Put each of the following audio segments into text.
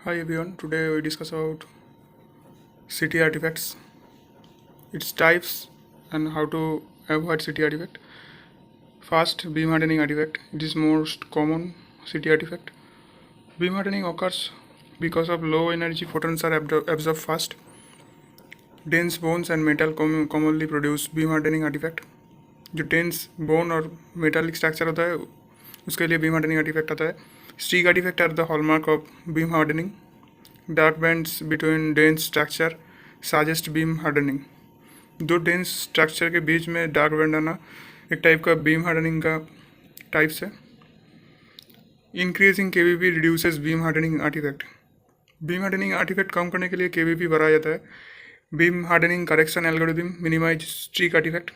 Hi everyone, today we discuss about city artifacts, its types and how to avoid city artifact. First, beam hardening artifact. It is most common city artifact. Beam hardening occurs because of low energy photons are absorbed fast. Dense bones and metal commonly produce beam hardening artifact. जो dense bone और metallic structure होता है उसके लिए beam hardening artifact आता है. Streak artifact are the hallmark of beam hardening. Dark bands between dense structure suggest beam hardening. दो dense structure के बीच में डार्क बैंड आना एक टाइप का बीम हार्डनिंग का टाइप्स है. Increasing kVp reduces beam hardening artifact. Beam hardening artifact कम करने के लिए केवीपी बढ़ाया जाता है. Beam hardening correction algorithm minimise streak artefact.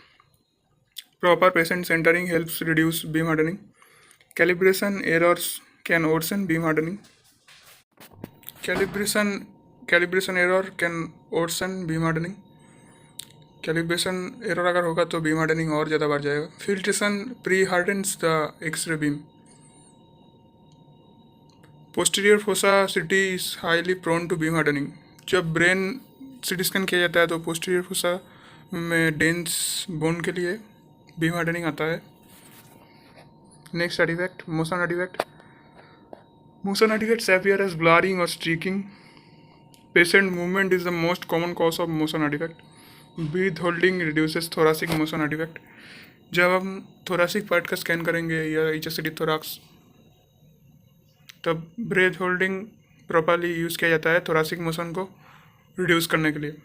Proper patient centering helps reduce beam hardening. Calibration errors can worsen beam hardening. Calibration error can worsen beam hardening. Calibration error अगर होगा तो बीम हार्डनिंग और ज़्यादा बढ़ जाएगा. Filtration pre hardens the X ray beam. Posterior fossa CT is highly prone to beam hardening. जब brain CT scan किया जाता है तो पोस्टीरियर फोसा में डेंस बोन के लिए बीम हार्डनिंग आता है. Next artefact, motion artefact. Motion artefacts appear as blurring or streaking. Patient movement is the most common cause of motion artifact. Breath holding reduces thoracic motion artifact. जब हम thoracic part का scan करेंगे या HSCT thorax तब breath holding properly use किया जाता है thoracic motion को रिड्यूस करने के लिए.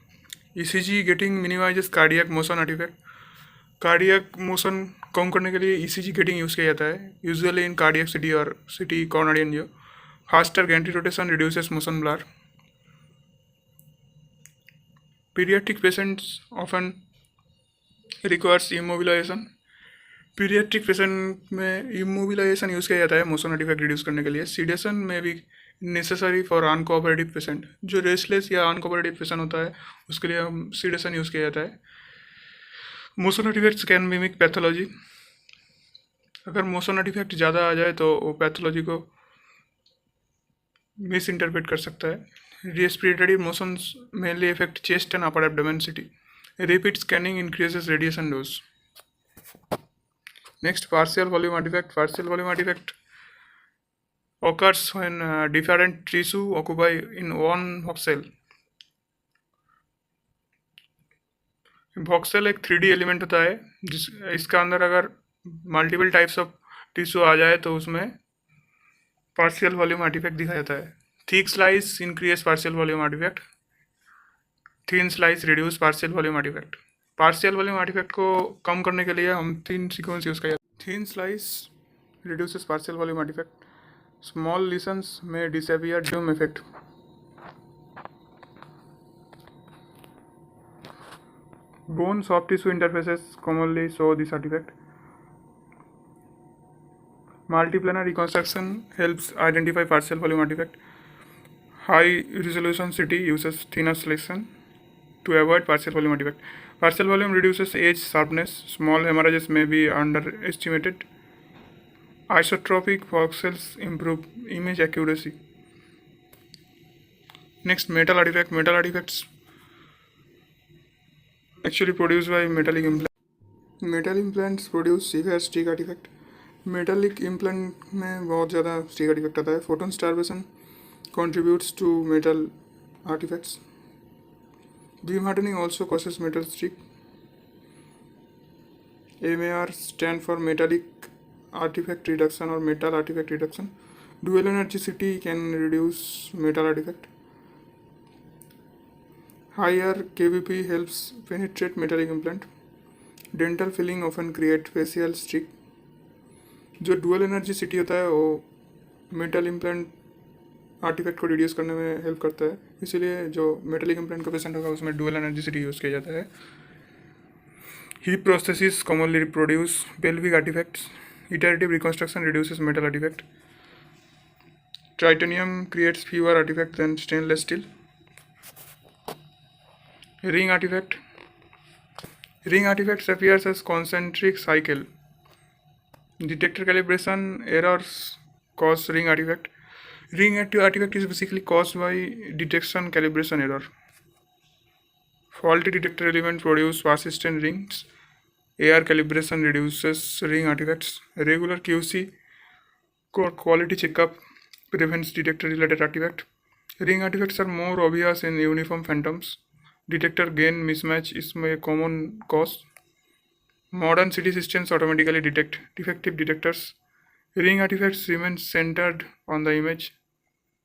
ECG gating minimizes cardiac motion artifact. Cardiac motion कम करने के लिए ECG गेटिंग यूज़ किया जाता है यूजुअली इन कार्डियक सिटी और CT coronary angio. Faster gantry rotation reduces motion blur. Pediatric patients often requires immobilization. Pediatric patient में immobilization use किया जाता है मोशन आर्टिफैक्ट रिड्यूस करने के लिए. सीडेशन में भी नेसेसरी फॉर अनकोऑपरेटिव पेशेंट. जो रेस्टलेस या अनकोऑपरेटिव पेशेंट होता है उसके लिए हम सीडेशन यूज़ किया जाता है. Motion artefacts can mimic pathology. अगर मोशन आर्टिफैक्ट ज़्यादा आ जाए तो वो पैथोलॉजी को मिस इंटरप्रेट कर सकता है. Respiratory motions mainly effect chest and upper abdomen CT. Repeat scanning increases radiation dose. Next, partial volume artefact. Partial volume artefact occurs when different tissue occupy in one voxel. Voxel एक 3D element होता है जिस इसका अंदर अगर multiple types of tissue आ जाए तो उसमें पार्शियल वॉल्यूम आर्टिफैक्ट दिखाया जाता है. Thick slice increase partial volume artefact. Thin slice reduce partial volume artefact. Partial volume artifact को कम करने के लिए हम 3 सीक्वेंस यूज़ करें. Thin slice reduces partial volume artifact. Small lesions में डिसअपियर ड्यूम effect. Bone soft tissue interfaces commonly show this artifact. Multiplanar reconstruction helps identify partial volume artifact. High resolution CT uses thinner selection to avoid partial volume artifact. Partial volume reduces edge sharpness. Small hemorrhages may be underestimated. Isotropic voxels improve image accuracy. Next, metal artifact. Metal artifacts actually produced by metallic implants. Metal implants produce severe streak artifact. Metallic implant में बहुत ज़्यादा स्टीक artefact आता है. Photon starvation contributes to metal artifacts. Beam hardening also causes metal streak. MAR stand for metallic artifact reduction or metal artifact reduction. Dual energy CT can reduce metal artifact. Higher KBP helps penetrate metallic implant. Dental filling often create facial streak. जो dual energy city होता है वो metal implant artefact को reduce करने में help करता है. इसीलिए जो मेटलिक इम्प्लांट का पेशेंट होगा उसमें डुअल एनर्जी सिटी यूज़ किया जाता है. Hip prosthesis commonly produce pelvic artifacts. Iterative reconstruction reduces metal artifact. Titanium creates fewer artifact than stainless steel. Ring artifact. Ring artifacts appears as concentric cycle. Detector calibration errors cause ring artifact. Ring artifact is basically caused by detection calibration error. Faulty detector element produce persistent rings. AR calibration reduces ring artifacts. Regular QC quality checkup prevents detector related artifact. Ring artifacts are more obvious in uniform phantoms. Detector gain mismatch is a common cause. Modern city systems automatically detect defective detectors. Ring artifacts remain centered on the image.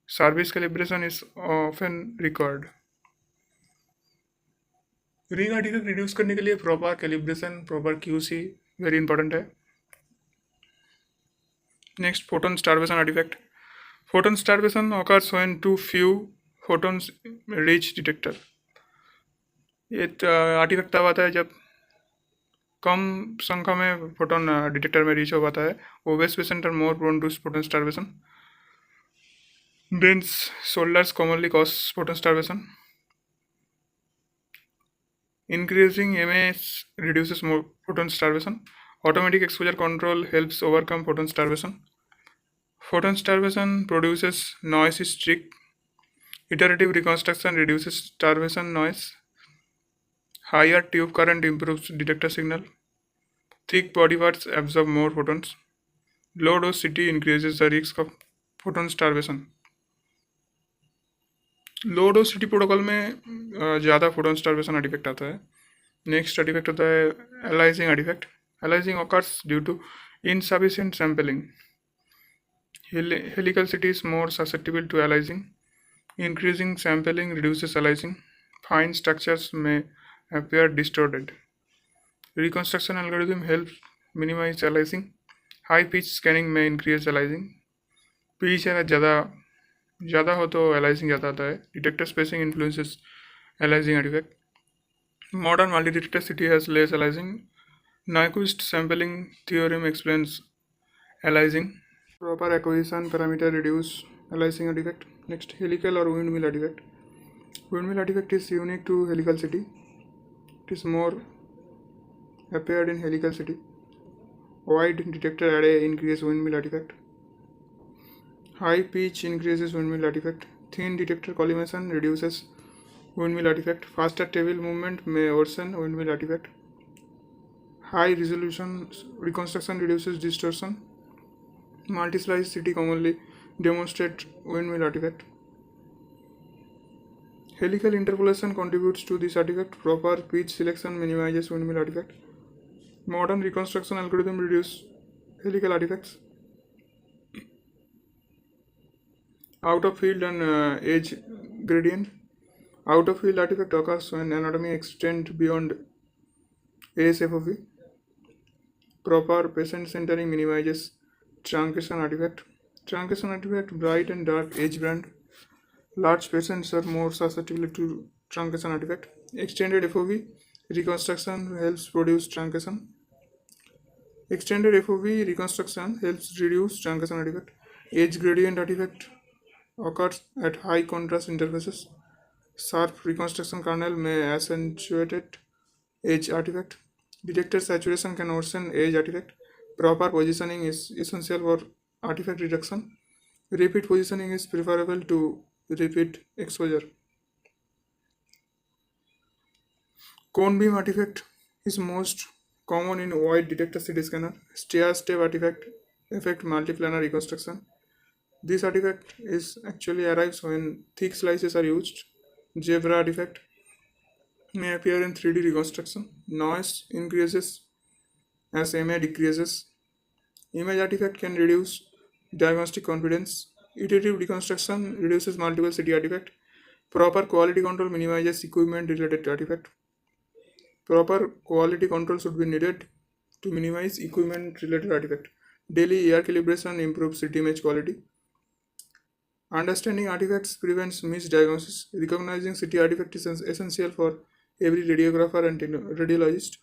Service calibration is often required. Ring artifact reduce करने के लिए proper calibration proper QC very important है. Next photon starvation artifact. Photon starvation occurs when too few photons reach detector. ये artifact तब आता है जब कम संख्या में फोटोन डिटेक्टर में रीच हो पाता है. Obese patient are more prone to photon starvation. dense shoulders commonly cause photon starvation. Increasing MS reduces more photon starvation. Automatic exposure control helps overcome photon starvation. Photon starvation produces noise streak. Iterative reconstruction reduces starvation noise. Higher tube current improves detector signal. Thick body parts absorb more photons. Low dose CT increases the risk of photon starvation. Low dose city protocol में ज़्यादा photon starvation artefact आता है. Next artefact होता है aliasing artefact. Aliasing occurs due to insufficient sampling. Helical city is more susceptible to aliasing. Increasing sampling reduces aliasing. Fine structures may appear distorted. Reconstruction algorithm helps minimize aliasing. High pitch scanning may increase aliasing. pitch ज़्यादा हो तो aliasing ज़्यादा आता है. Detector spacing influences aliasing artifact. Modern multi detector CT has less aliasing. Nyquist sampling theorem explains aliasing. Proper acquisition parameter reduce aliasing artifact. Next helical और windmill artifact. Windmill artifact is unique to helical CT. It is more appeared in helical city. Wide detector array increase windmill artifact. High pitch increases windmill artifact. Thin detector collimation reduces windmill artifact. Faster table movement may worsen windmill artifact. High resolution reconstruction reduces distortion. Multi-slice CT commonly demonstrate windmill artifact. Helical interpolation contributes to this artifact. Proper pitch selection minimizes windmill artifact. Modern reconstruction algorithm reduce helical artifacts. Out of field and edge gradient. Out of field artifact occurs when anatomy extends beyond ASFOV. Proper patient centering minimizes truncation artifact. Truncation artifact bright and dark edge band. Large patients are more susceptible to truncation artifact. Extended FOV reconstruction helps produce truncation. Extended FOV reconstruction helps reduce truncation artifact. Edge gradient artifact occurs at high contrast interfaces. Sharp reconstruction kernel may accentuate edge artifact. Detector saturation can worsen edge artifact. Proper positioning is essential for artifact reduction. Repeat positioning is preferable to repeat exposure. Cone beam artifact is most common in wide detector CT scanner. Stair-step artifact affect multiplanar reconstruction. This artifact is actually arrives when thick slices are used. Zebra artifact may appear in 3D reconstruction. Noise increases as MA decreases. Image artifact can reduce diagnostic confidence. Iterative reconstruction reduces multiple CT artifact. Proper quality control minimizes equipment related artifact. Proper quality control should be needed to minimize equipment related artifact. Daily air calibration improves CT image quality. Understanding artifacts prevents misdiagnosis. Recognizing CT artifact is essential for every radiographer and radiologist.